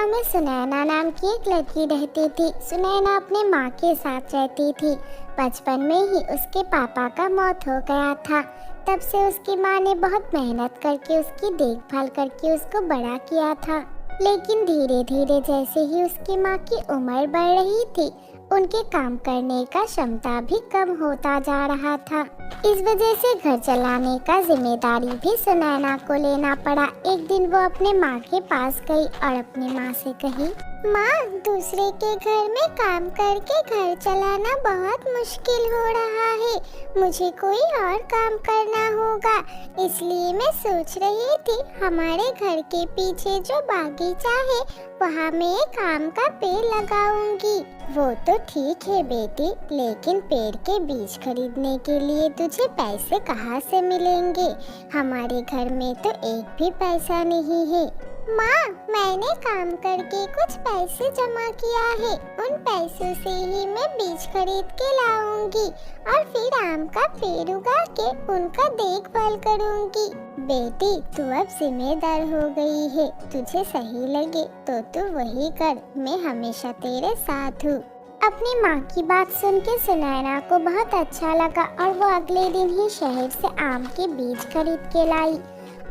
गांव में सुनैना नाम की एक लड़की रहती थी। सुनैना अपने माँ के साथ रहती थी। बचपन में ही उसके पापा का मौत हो गया था। तब से उसकी माँ ने बहुत मेहनत करके उसकी देखभाल करके उसको बड़ा किया था। लेकिन धीरे धीरे जैसे ही उसकी माँ की उम्र बढ़ रही थी, उनके काम करने का क्षमता भी कम होता जा रहा था। इस वजह से घर चलाने का जिम्मेदारी भी सुनैना को लेना पड़ा। एक दिन वो अपने माँ के पास गई और अपनी माँ से कही, माँ, दूसरे के घर में काम करके घर चलाना बहुत मुश्किल हो रहा है। मुझे कोई और काम करना होगा। इसलिए मैं सोच रही थी हमारे घर के पीछे जो बागीचा है वहाँ मैं एक आम का पेड़ लगाऊंगी। वो तो ठीक है बेटी, लेकिन पेड़ के बीज खरीदने के लिए तुझे पैसे कहाँ से मिलेंगे? हमारे घर में तो एक भी पैसा नहीं है। माँ, मैंने काम करके कुछ पैसे जमा किया है। उन पैसों से ही मैं बीज खरीद के लाऊंगी और फिर आम का पेड़ उगा के उनका देखभाल करूंगी। बेटी, तू अब जिम्मेदार हो गई है। तुझे सही लगे तो तू वही कर। मैं हमेशा तेरे साथ हूँ। अपनी माँ की बात सुन के सुनैना को बहुत अच्छा लगा और वो अगले दिन ही शहर से आम के बीज खरीद के लाई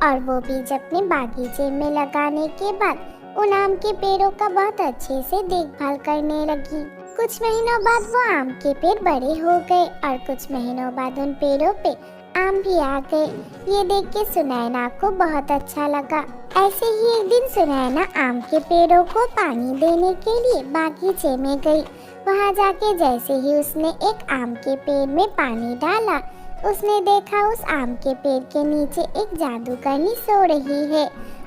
और वो बीज अपने बागीचे में लगाने के बाद उन आम के पेड़ों का बहुत अच्छे से देखभाल करने लगी। कुछ महीनों बाद वो आम के पेड़ बड़े हो गए और कुछ महीनों बाद उन पेड़ों पे आम भी आ गए। ये देख के सुनैना को बहुत अच्छा लगा। ऐसे ही एक दिन सुनैना आम के पेड़ों को पानी देने के लिए बागीचे में गई। वहाँ जाके जैसे ही उसने एक आम के पेड़ में पानी डाला, उसने देखा उस आम के पेड़ के नीचे एक जादूगरनी सो रही है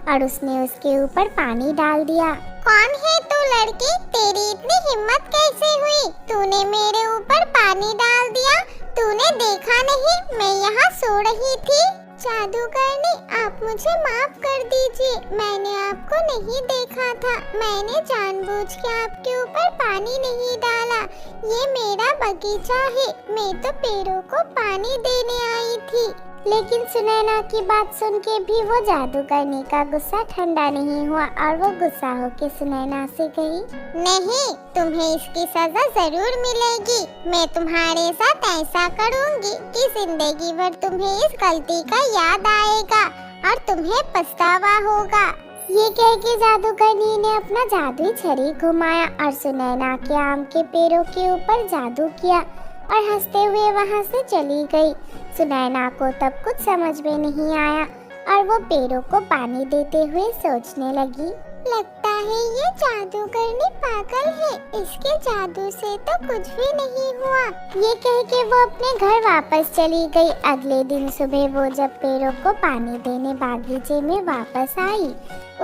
और उसने उसके ऊपर पानी डाल दिया। कौन है तू लड़की? तेरी इतनी हिम्मत कैसे हुई? तूने मेरे ऊपर पानी डाल दिया। तूने देखा नहीं मैं यहाँ सो रही थी? जादूगरनी, आप मुझे माफ कर दीजिए। मैंने आपको नहीं देखा था। मैंने जानबूझ के आपके ऊपर पानी नहीं डाला। ये मेरा बगीचा है। मैं तो पेड़ों को पानी देने आई थी। लेकिन सुनैना की बात सुन के भी वो जादूगरनी का गुस्सा ठंडा नहीं हुआ और वो गुस्सा होके सुनैना से कही, नहीं, तुम्हें इसकी सजा जरूर मिलेगी। मैं तुम्हारे साथ ऐसा करूँगी कि जिंदगी भर तुम्हें इस गलती का याद आएगा और तुम्हें पछतावा होगा। ये कह के जादूगरनी ने अपना जादुई छड़ी घुमाया और सुनैना के आम के पेड़ों के ऊपर जादू किया और हंसते हुए वहाँ से चली गई। सुनैना को तब कुछ समझ में नहीं आया और वो पेड़ों को पानी देते हुए सोचने लगी, लगता है ये जादूगरनी पागल है। इसके जादू से तो कुछ भी नहीं हुआ। ये कह के वो अपने घर वापस चली गई। अगले दिन सुबह वो जब पेड़ों को पानी देने बागीचे में वापस आई,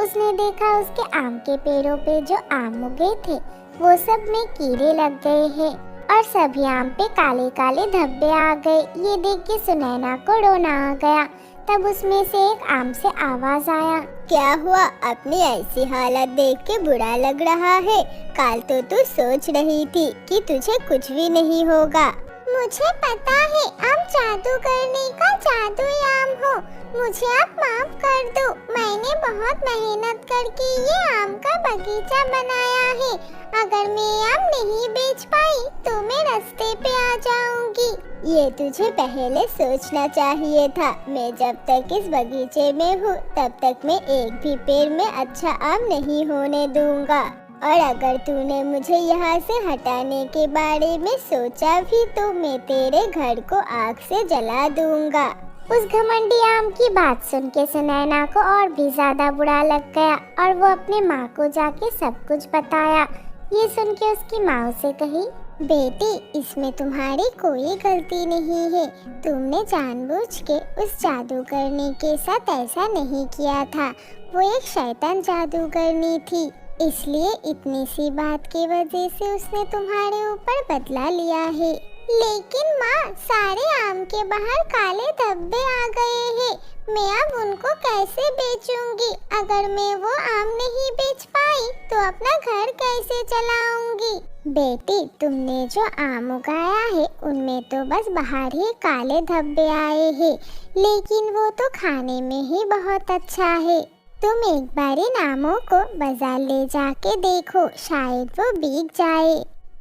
उसने देखा उसके आम के पेड़ों पे जो आम उगे थे वो सब में कीड़े लग गए हैं और सभी आम पे काले काले धब्बे आ गए। ये देख के सुनैना को रोना आ गया। तब उसमें से एक आम से आवाज आया, क्या हुआ? अपनी ऐसी हालत देख के बुरा लग रहा है। कल तो तू सोच रही थी कि तुझे कुछ भी नहीं होगा। मुझे पता है आप जादूगरनी का जादुई आम हो। मुझे आप माफ कर दो। मैंने बहुत मेहनत करके ये आम का बगीचा बनाया है। अगर मैं आम नहीं बेच पाई तो मैं रास्ते पे आ जाऊंगी। ये तुझे पहले सोचना चाहिए था। मैं जब तक इस बगीचे में हूँ तब तक मैं एक भी पेड़ में अच्छा आम नहीं होने दूंगा। और अगर तूने मुझे यहाँ से हटाने के बारे में सोचा भी तो मैं तेरे घर को आग से जला दूंगा। उस घमंडी आम की बात सुन के सुनैना को और भी ज्यादा बुरा लग गया और वो अपने माँ को जाके सब कुछ बताया। ये सुन के उसकी माँ उसे कही, बेटी, इसमें तुम्हारी कोई गलती नहीं है। तुमने जानबूझ के उस जादूगरनी के साथ ऐसा नहीं किया था। वो एक शैतान जादूगरनी थी, इसलिए इतनी सी बात की वजह से उसने तुम्हारे ऊपर बदला लिया है। लेकिन माँ, सारे आम के बाहर काले धब्बे आ गए हैं। मैं अब उनको कैसे बेचूंगी? अगर मैं वो आम नहीं बेच पाई तो अपना घर कैसे चलाऊंगी? बेटी, तुमने जो आम उगाया है उनमें तो बस बाहर ही काले धब्बे आए हैं, लेकिन वो तो खाने में ही बहुत अच्छा है। तुम एक बार इन आमों को बाजार ले जाके देखो, शायद वो बिक जाए।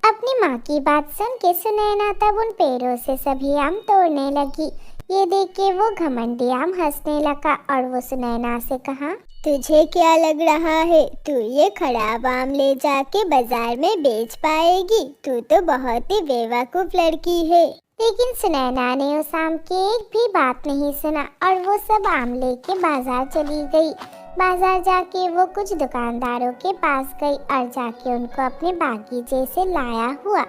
अपनी माँ की बात सुन के सुनैना तब उन पेड़ों से सभी आम तोड़ने लगी। ये देख के वो घमंडी आम हंसने लगा और वो सुनैना से कहा, तुझे क्या लग रहा है, तू ये खराब आम ले जाके बाजार में बेच पाएगी? तू तो बहुत ही बेवकूफ लड़की है। लेकिन सुनैना ने उस आम की एक भी बात नहीं सुना और वो सब आम लेके बाजार चली गई। बाजार जाके वो कुछ दुकानदारों के पास गई और जाके उनको अपने बागीचे से लाया हुआ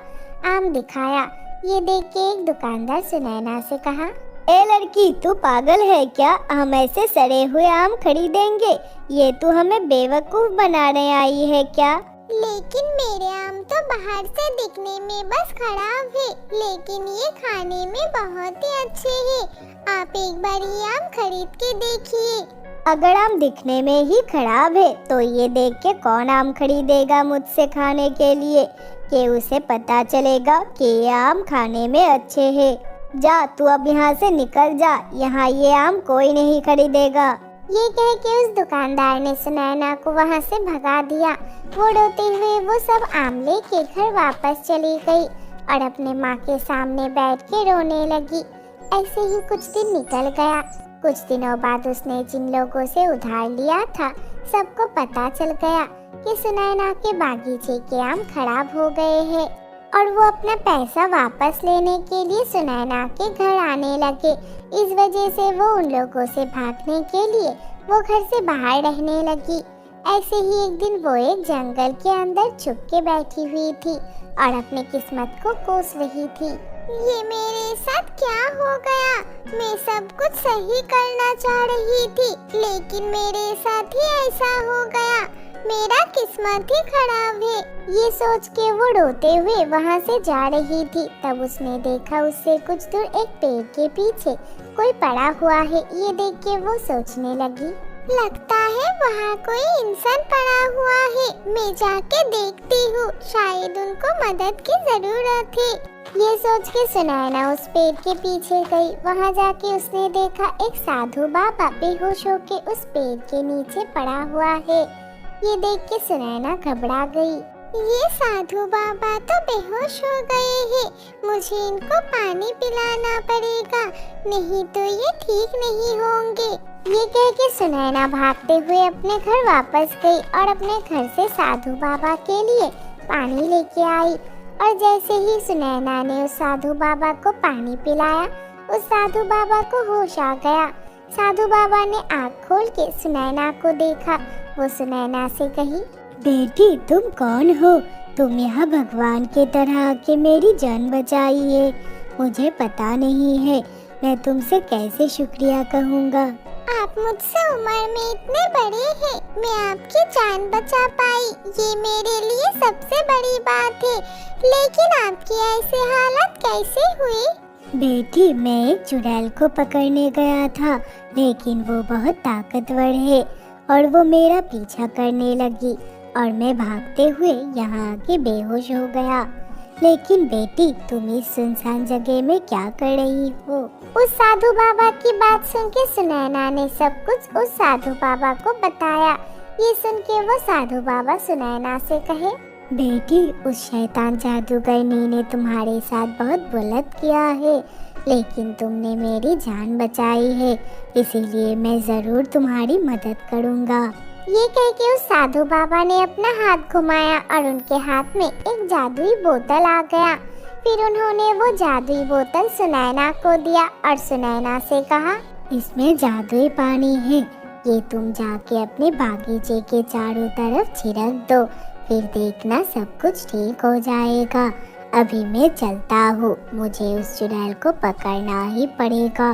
आम दिखाया। ये देख के एक दुकानदार सुनैना से कहा, ए लड़की, तू पागल है क्या? हम ऐसे सड़े हुए आम खरीदेंगे? ये तू हमें बेवकूफ बनाने आई है क्या? लेकिन मेरे आम तो बाहर से दिखने में बस खराब है, लेकिन ये खाने में बहुत ही अच्छे हैं। आप एक बार ये आम खरीद के देखिए। अगर आम दिखने में ही खराब है तो ये देख के कौन आम खरीदेगा मुझसे खाने के लिए, कि उसे पता चलेगा कि ये आम खाने में अच्छे हैं। जा, तू अब यहाँ से निकल जा, यहाँ ये आम कोई नहीं खरीदेगा। ये कह के उस दुकानदार ने सुनैना को वहाँ से भगा दिया। वो रोते हुए वो सब आम लेके घर वापस चली गई और अपने माँ के सामने बैठ के रोने लगी। ऐसे ही कुछ दिन निकल गया। कुछ दिनों बाद उसने जिन लोगों से उधार लिया था सबको पता चल गया कि सुनैना के बागीचे के आम खराब हो गए हैं और वो अपना पैसा वापस लेने के लिए सुनैना के घर आने लगे। इस वजह से वो उन लोगों से भागने के लिए वो घर से बाहर रहने लगी। ऐसे ही एक दिन वो एक जंगल के अंदर छुप के बैठी हुई थी और अपनी किस्मत को कोस रही थी। ये मेरे साथ क्या हो गया? मैं सब कुछ सही करना चाह रही थी, लेकिन मेरे साथ ही ऐसा हो गया। मेरा किस्मत ही खराब है। ये सोच के वो रोते हुए वहाँ से जा रही थी। तब उसने देखा उससे कुछ दूर एक पेड़ के पीछे कोई पड़ा हुआ है। ये देख के वो सोचने लगी, लगता है वहाँ कोई इंसान पड़ा हुआ है। मैं जाके देखती हूँ, शायद उनको मदद की जरूरत है। ये सोच के सुनैना उस पेड़ के पीछे गई। वहाँ जाके उसने देखा एक साधु बाबा बेहोश होके उस पेड़ के नीचे पड़ा हुआ है। ये देख के सुनैना घबरा गई। ये साधु बाबा तो बेहोश हो गए हैं। मुझे इनको पानी पिलाना पड़ेगा, नहीं तो ये ठीक नहीं होंगे। ये कह के सुनैना भागते हुए अपने घर वापस गई और अपने घर से साधु बाबा के लिए पानी लेके आई। और जैसे ही सुनैना ने उस साधु बाबा को पानी पिलाया, उस साधु बाबा को होश आ गया। साधु बाबा ने आँख खोल के सुनैना को देखा। वो सुनैना से कही, बेटी, तुम कौन हो? तुम यहाँ भगवान की तरह आके मेरी जान बचाई है। मुझे पता नहीं है, मैं तुमसे कैसे शुक्रिया कहूँगा। आप मुझसे उम्र में इतने बड़े हैं, मैं आपकी जान बचा पाई, ये मेरे लिए सबसे बड़ी बात है। लेकिन आपकी ऐसे हालत कैसे हुई? बेटी, मैं एक चुड़ैल को पकड़ने गया था, लेकिन वो बहुत ताकतवर है और वो मेरा पीछा करने लगी और मैं भागते हुए यहाँ आके बेहोश हो गया। लेकिन बेटी, तुम इस सुनसान जगह में क्या कर रही हो? उस साधु बाबा की बात सुन के सुनैना ने सब कुछ उस साधु बाबा को बताया। ये सुन के वो साधु बाबा सुनैना से कहे, बेटी, उस शैतान जादूगरनी ने तुम्हारे साथ बहुत गलत किया है, लेकिन तुमने मेरी जान बचाई है, इसीलिए मैं जरूर तुम्हारी मदद करूँगा। ये कह के उस साधु बाबा ने अपना हाथ घुमाया और उनके हाथ में एक जादुई बोतल आ गया। फिर उन्होंने वो जादुई बोतल सुनैना को दिया और सुनैना से कहा, इसमें जादुई पानी है, ये तुम जाके अपने बागीचे के चारों तरफ छिड़क दो, फिर देखना सब कुछ ठीक हो जाएगा। अभी मैं चलता हूँ, मुझे उस चुड़ैल को पकड़ना ही पड़ेगा।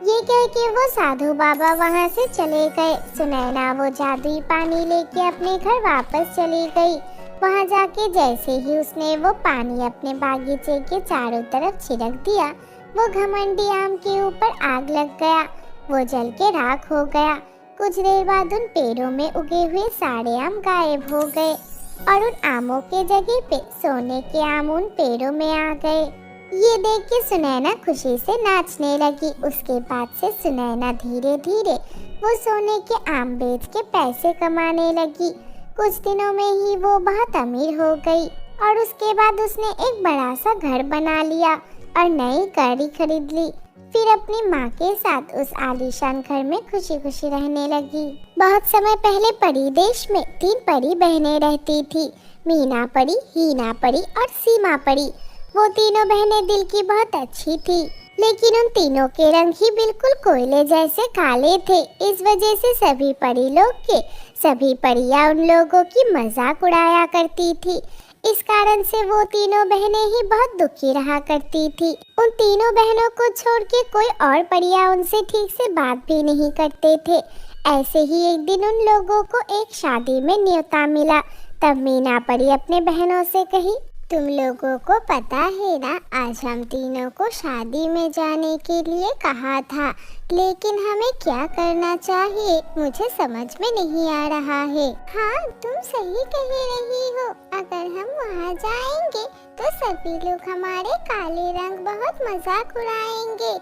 ये कह के वो साधु बाबा वहाँ से चले गए। सुनैना वो जादुई पानी लेके अपने घर वापस चली गई। वहाँ जाके जैसे ही उसने वो पानी अपने बागीचे के चारों तरफ छिड़क दिया, वो घमंडी आम के ऊपर आग लग गया। वो जल के राख हो गया। कुछ देर बाद उन पेड़ों में उगे हुए सारे आम गायब हो गए और उन आमों के जगह पे सोने के आम उन पेड़ों में आ गए। ये देख के सुनैना खुशी से नाचने लगी। उसके बाद से सुनैना धीरे धीरे वो सोने के आम बेच के पैसे कमाने लगी। कुछ दिनों में ही वो बहुत अमीर हो गई और उसके बाद उसने एक बड़ा सा घर बना लिया और नई गाड़ी खरीद ली। फिर अपनी माँ के साथ उस आलीशान घर में खुशी खुशी रहने लगी। बहुत समय पहले परी देश में 3 परी बहनें रहती थी, मीना परी, हीना परी और सीमा परी। वो तीनों बहनें दिल की बहुत अच्छी थी, लेकिन उन तीनों के रंग ही बिल्कुल कोयले जैसे काले थे। इस वजह से सभी परी लोग के सभी परियां उन लोगों की मजाक उड़ाया करती थी। इस कारण से वो तीनों बहनें ही बहुत दुखी रहा करती थी। उन तीनों बहनों को छोड़ के कोई और परियां उनसे ठीक से बात भी नहीं करते थे। ऐसे ही एक दिन उन लोगों को एक शादी में न्योता मिला। तब मीना परी अपने बहनों से कही, तुम लोगों को पता है ना, आज हम तीनों को शादी में जाने के लिए कहा था, लेकिन हमें क्या करना चाहिए मुझे समझ में नहीं आ रहा है। हाँ, तुम सही कह रही हो। अगर हम वहाँ जाएंगे तो सभी लोग हमारे काले रंग बहुत मजाक उड़ाएंगे।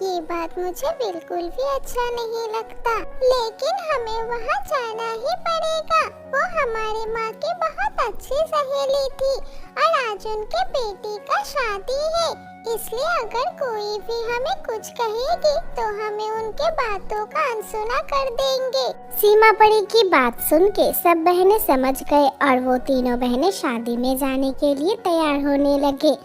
ये बात मुझे बिल्कुल भी अच्छा नहीं लगता, लेकिन हमें वहाँ जाना ही पड़ेगा। वो हमारी माँ की बहुत अच्छी सहेली थी और आज उनके बेटी का शादी है, इसलिए अगर कोई भी हमें कुछ कहेगी तो हमें उनके बातों का अनसुना कर देंगे। सीमा परी की बात सुन के सब बहनें समझ गए और वो तीनों बहनें शादी में जाने के लिए तैयार होने लगे।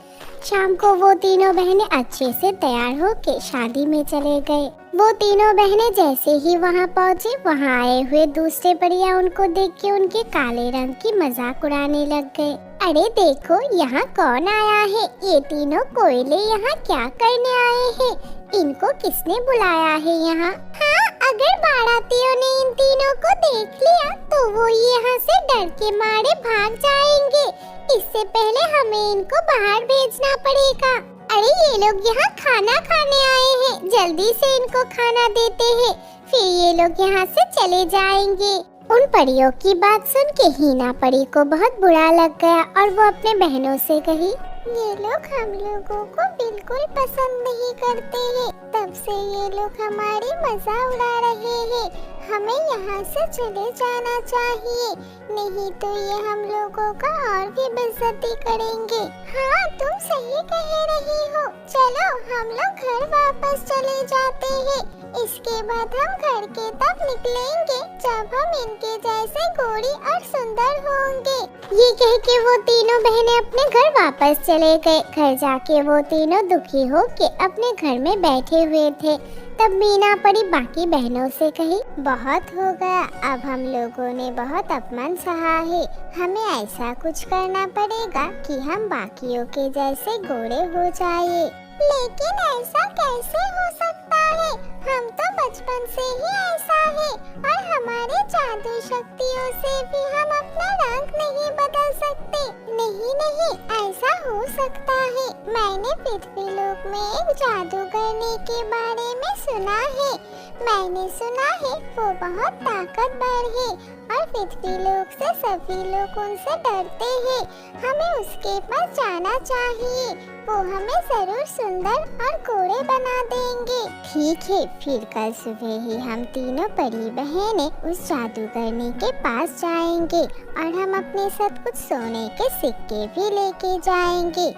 शाम को वो तीनों बहनें अच्छे से तैयार होके शादी में चले गए। वो तीनों बहनें जैसे ही वहाँ पहुँचे, वहाँ आए हुए दूसरे परियां उनको देख के उनके काले रंग की मजाक उड़ाने लग गए। अरे देखो, यहाँ कौन आया है? ये तीनों कोयले यहाँ क्या करने आए हैं? इनको किसने बुलाया है यहाँ? हाँ, अगर बारातियों ने इन तीनों को देख लिया तो वो यहाँ से डर के मारे भाग जाएंगे। इससे पहले हमें इनको बाहर भेजना पड़ेगा। अरे ये लोग यहाँ खाना खाने आए हैं, जल्दी से इनको खाना देते हैं, फिर ये लोग यहाँ से चले जाएंगे। उन परियों की बात सुन के हीना परी को बहुत बुरा लग गया और वो अपने बहनों से कही, ये लोग हम लोगों को बिल्कुल पसंद नहीं करते हैं, तब से ये लोग हमारी मजा उड़ा रहे हैं। हमें यहाँ से चले जाना चाहिए, नहीं तो ये हम लोगों का और भी बेइज्जती करेंगे। हाँ, तुम सही कह रही हो। चलो हम लोग घर वापस चले जाते हैं। इसके बाद हम घर के तब निकलेंगे जब हम इनके जैसे गोरी और सुंदर होंगे। ये कह के वो तीनों बहनें अपने घर वापस चले गए। घर जाके वो तीनों दुखी होके अपने घर में बैठे हुए थे। तब मीना परी बाकी बहनों से कही, बहुत हो गया, अब हम लोगों ने बहुत अपमान सहा है। हमें ऐसा कुछ करना पड़ेगा कि हम बाकियों के जैसे गोरे हो जाए। लेकिन ऐसा कैसे हो सकता है? हम तो बचपन से ही ऐसा है और हमारे जादू शक्तियों से भी हम अपना रंग नहीं बदल सकते। नहीं नहीं, ऐसा हो सकता है। मैंने पृथ्वी लोक में एक जादूगरनी के बारे में सुना है। मैंने सुना है वो बहुत ताकतवर है और पृथ्वी लोक से सभी लोग उनसे डरते हैं। हमें उसके पास जाना चाहिए, वो हमें जरूर सुंदर और गोरे बना देंगे। ठीक है, फिर कल सुबह ही हम तीनों परी बहनें उस जादूगरनी के पास जाएंगे और हम अपने साथ कुछ सोने के सिक्के भी लेके जाएंगे।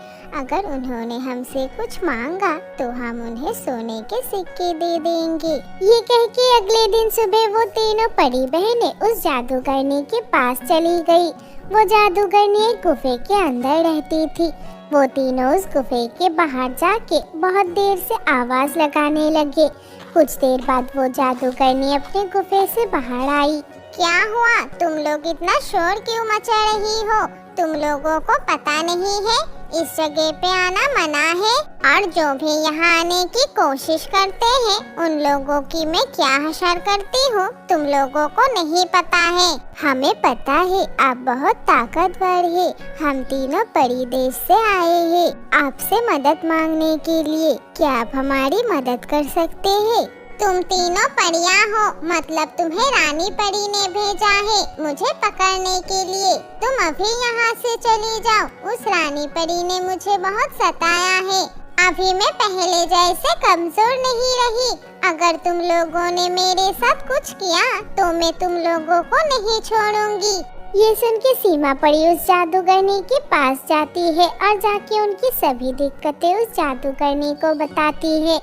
अगर उन्होंने हमसे कुछ मांगा तो हम उन्हें सोने के सिक्के दे देंगे। ये कह के अगले दिन सुबह वो तीनों परी बहनें उस जादूगरनी के पास चली गई। वो जादूगरनी एक गुफे के अंदर रहती थी। वो तीनों उस गुफे के बाहर जाके बहुत देर से आवाज लगाने लगे। कुछ देर बाद वो जादूगरनी अपने गुफे से बाहर आई। क्या हुआ? तुम लोग इतना शोर क्यों मचा रही हो? तुम लोगों को पता नहीं है इस जगह पे आना मना है, और जो भी यहाँ आने की कोशिश करते हैं उन लोगों की मैं क्या हशर करती हूँ तुम लोगों को नहीं पता है। हमें पता है आप बहुत ताकतवर है। हम तीनों परी देश से आए हैं आपसे मदद मांगने के लिए। क्या आप हमारी मदद कर सकते हैं? तुम तीनों परियां हो, मतलब तुम्हें रानी परी ने भेजा है मुझे पकड़ने के लिए। तुम अभी यहाँ से चली जाओ। उस रानी परी ने मुझे बहुत सताया है। अभी मैं पहले जैसे कमजोर नहीं रही। अगर तुम लोगों ने मेरे साथ कुछ किया तो मैं तुम लोगों को नहीं छोड़ूंगी। ये सुन के सीमा परी उस जादूगरनी के पास जाती है और जाके उनकी सभी दिक्कतें उस जादूगरनी को बताती है।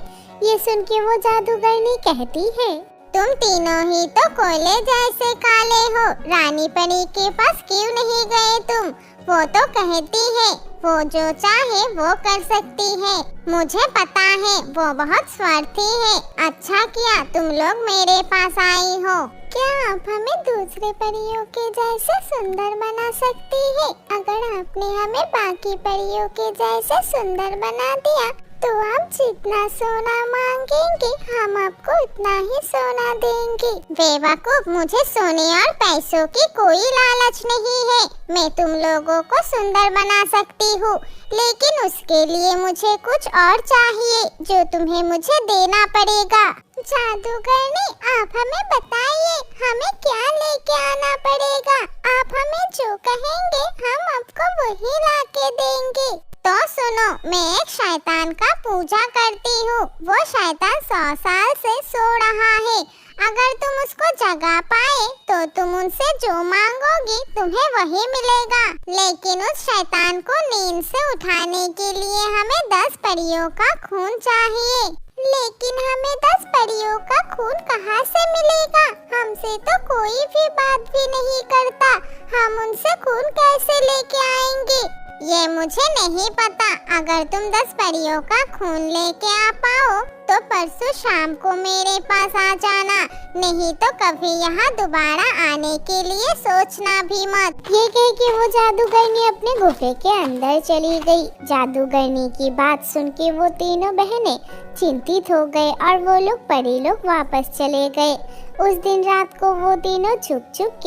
ये सुन के वो जादूगरनी कहती है, तुम तीनों ही तो कोयले जैसे काले हो, रानी परी के पास क्यों नहीं गए तुम? वो तो कहती है वो जो चाहे वो कर सकती है। मुझे पता है वो बहुत स्वार्थी है। अच्छा किया तुम लोग मेरे पास आई हो। क्या आप हमें दूसरे परियों के जैसे सुंदर बना सकती है? अगर आपने हमें बाकी परियों के जैसे सुंदर बना दिया तो आप जितना सोना मांगेंगे हम आपको उतना ही सोना देंगे। बेवकूफ, मुझे सोने और पैसों की कोई लालच नहीं है। मैं तुम लोगों को सुंदर बना सकती हूँ, लेकिन उसके लिए मुझे कुछ और चाहिए जो तुम्हें मुझे देना पड़ेगा। जादूगरनी, आप हमें बताइए हमें क्या लेके आना पड़ेगा? आप हमें जो कहेंगे हम आपको वही ला के देंगे। तो सुनो, मैं एक शैतान का पूजा करती हूँ। वो शैतान 100 साल से सो रहा है। अगर तुम उसको जगा पाए तो तुम उनसे जो मांगोगी तुम्हें वही मिलेगा। लेकिन उस शैतान को नींद से उठाने के लिए हमें 10 परियों का खून चाहिए। लेकिन हमें 10 परियों का खून कहाँ से मिलेगा? हमसे तो कोई भी बात भी नहीं करता। हम उनसे खून कैसे लेके आएंगे? ये मुझे नहीं पता। अगर तुम 10 परियों का खून लेके आ पाओ तो परसों शाम को मेरे पास आ जाना, नहीं तो कभी यहाँ दोबारा आने के लिए सोचना भी मत। ये कह के वो जादूगरनी अपने गुफे के अंदर चली गई। जादूगरनी की बात सुन के वो तीनों बहनें चिंतित हो गए और वो लोग परी लोग वापस चले गए। उस दिन रात को वो तीनों छुप छुप के